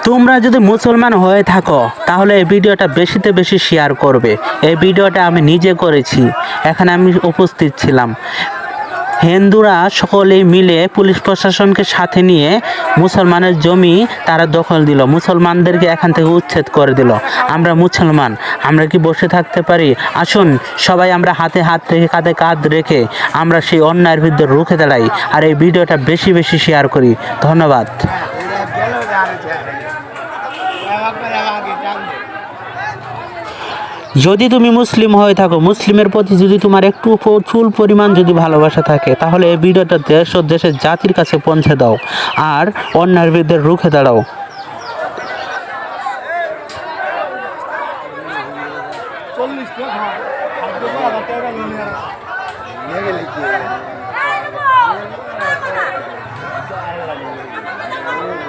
তোমরা যদি মুসলমান হয়ে থাকো তাহলে এই ভিডিওটা বেশিতে বেশি শেয়ার করবে। এই ভিডিওটা আমি নিজে করেছি, এখানে আমি উপস্থিত ছিলাম। হিন্দুরা সকলেই মিলে পুলিশ প্রশাসনকে সাথে নিয়ে মুসলমানের জমি তারা দখল দিল, মুসলমানদেরকে এখান থেকে উচ্ছেদ করে দিল। আমরা মুসলমান, আমরা কি বসে থাকতে পারি? আসুন সবাই আমরা হাতে হাত রেখে কাঁধে কাঁধ রেখে আমরা সেই অন্যায়ের বিরুদ্ধে রুখে দাঁড়াই আর এই ভিডিওটা বেশি বেশি শেয়ার করি। ধন্যবাদ। যদি তুমি মুসলিম হয়ে থাকো, মুসলিমের প্রতি যদি তোমার একটু চুল পরিমাণ যদি ভালোবাসা থাকে, তাহলে এই ভিডিওটা দেশ ও দেশের জাতির কাছে পৌঁছে দাও আর অন্যায়ের বিরুদ্ধে রুখে দাঁড়াও।